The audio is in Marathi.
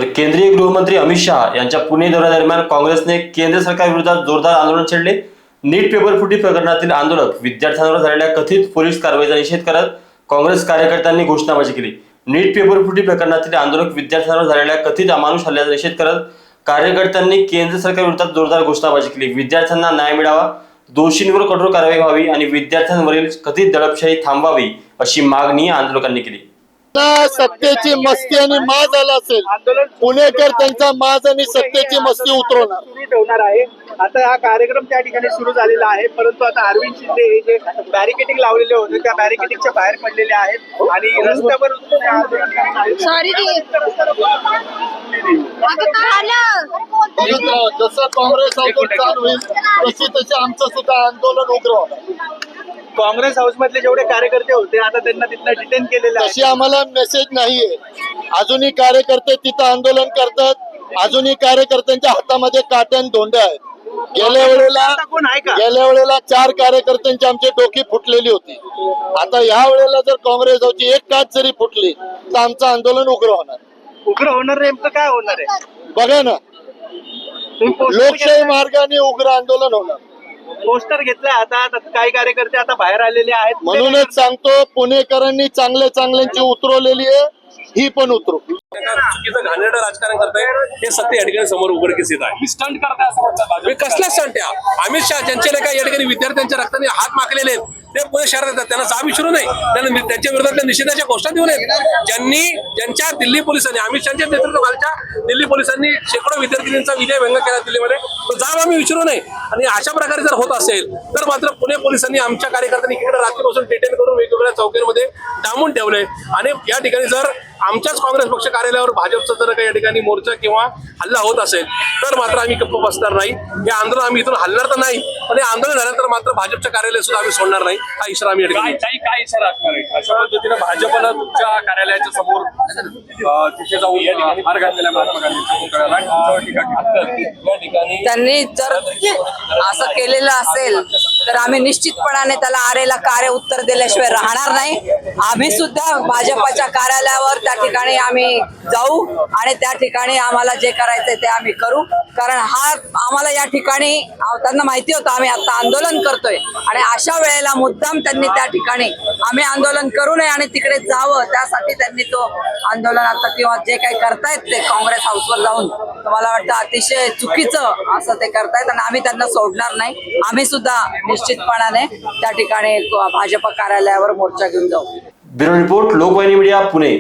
तर केंद्रीय गृहमंत्री अमित शहा यांच्या पुणे दौऱ्यादरम्यान काँग्रेसने केंद्र सरकारविरोधात जोरदार आंदोलन छेडले। नीट पेपर फुटी प्रकरणातील आंदोलक विद्यार्थ्यांवर झालेल्या कथित पोलीस कारवाईचा निषेध करत काँग्रेस कार्यकर्त्यांनी घोषणाबाजी केली। नीट पेपर फुटी प्रकरणातील आंदोलक विद्यार्थ्यांवर झालेल्या कथित अमानुष हल्ल्याचा निषेध करत कार्यकर्त्यांनी केंद्र सरकारविरोधात जोरदार घोषणाबाजी केली। विद्यार्थ्यांना न्याय मिळावा, दोषींवर कठोर कारवाई व्हावी आणि विद्यार्थ्यांवरील कथित दडपशाही थांबवावी अशी मागणी आंदोलकांनी केली। सत्तेची मस्ती आणि माज आला असेल, पुणेकर त्यांचा माज आणि सत्तेची मस्ती उतरवणार सुरू ठेवणार आहे। आता हा कार्यक्रम त्या ठिकाणी सुरू झालेला आहे, परंतु आता अरविंद शिंदे हे जे बॅरिकेडिंग लावलेले होते त्या बॅरिकेडिंगच्या बाहेर पडलेले आहेत आणि रस्त्यावर जसं काँग्रेस आंदोलन चालू होईल तशी आमचं सुद्धा आंदोलन उग्र होणार। काँग्रेस हाऊस मधले जेवढे कार्यकर्ते होते आता त्यांना तिथं डिटेन केलेलं आहे। तशी आम्हाला मेसेज नाहीये। अजूनही कार्यकर्ते तिथं आंदोलन करतात, अजूनही कार्यकर्त्यांच्या हातामध्ये काट्यान धोंड्या आहेत। गेल्या वेळेला 4 कार्यकर्त्यांची आमची डोकी फुटलेली होती। आता या वेळेला जर काँग्रेस जाऊची एक काच जरी फुटली तर आमचं आंदोलन उग्र होणार। नेमकं काय होणार आहे बघा ना, लोकशाही मार्गाने उग्र आंदोलन होणार। पोस्टर घेतलं आता काही कार्यकर्ते आता बाहेर आलेले आहेत। म्हणूनच सांगतो, पुणेकरांनी चांगल्यांची उतरवलेली आहे, ही पण उतरू। चुकीचं घाणेरडं राजकारण करताय हे सत्य या ठिकाणी समोर उघडकीस येत आहे। स्टंट करताय असं म्हणतात, कसला स्टंट आहे? अमित शहा ज्यांचे काय या ठिकाणी विद्यार्थ्यांच्या रक्ताने हात माखलेले आहेत ते पुणे शहरात येतात, त्यांना जाब विचारू नये, त्यांना त्यांच्या विरोधात निषेधाच्या घोषणा देऊ नयेत। ज्यांच्या दिल्ली पोलिसांनी, अमित शहाच्या नेतृत्वाखालच्या दिल्ली पोलिसांनी शेकडो विद्यार्थिनींचा विजयभंग केला दिल्लीमध्ये, तो जाब आम्ही विचारू नये। आणि अशा प्रकारे जर होत असेल तर मात्र पुणे पोलिसांनी आमच्या कार्यकर्त्यांनी इकडे रात्रीपासून डिटेन करून वेगवेगळ्या चौकीमध्ये डांबून ठेवले आणि या ठिकाणी जर आमच्याच काँग्रेस पक्ष कार्यालयावर भाजपचा जर काही या ठिकाणी मोर्चा किंवा हल्ला होत असेल तर मात्र आम्ही गप्प बसणार नाही। हे आंदोलन आम्ही इथून हलणार तर नाही, पण हे आंदोलन झाल्यानंतर मात्र भाजपच्या कार्यालय सुद्धा आम्ही सोडणार नाही, हा इशारा आम्ही काय इशारा असणार आहे। अशा पद्धतीने भाजपनं तुमच्या कार्यालयाच्या समोर तिथे जाऊन या ठिकाणी मार घातलेला महात्मा गांधींच्या त्यांनी जर असं केलेलं असेल तर आम्ही निश्चितपणाने त्याला आरेला कार्य उत्तर दिल्याशिवाय राहणार नाही। आम्ही सुद्धा भाजपच्या कार्यालयावर त्या ठिकाणी आम्ही जाऊ आणि त्या ठिकाणी आम्हाला जे करायचंय ते आम्ही करू, कारण हा आम्हाला या ठिकाणी त्यांना माहिती होतं आम्ही आता आंदोलन करतोय आणि अशा वेळेला मुद्दाम त्यांनी त्या ठिकाणी आम्ही आंदोलन करू नये आणि तिकडे जावं त्यासाठी त्यांनी तो आंदोलन आता किंवा जे काही करतायत ते काँग्रेस हाऊसवर जाऊन मला वाटतं अतिशय चुकीचं असं ते करतायत आणि आम्ही त्यांना सोडणार नाही। आम्ही सुद्धा निश्चितपणाने त्या ठिकाणी भाजप कार्यालयावर मोर्चा घेऊन जाऊ। Bureau report, Lokvahini media, Pune.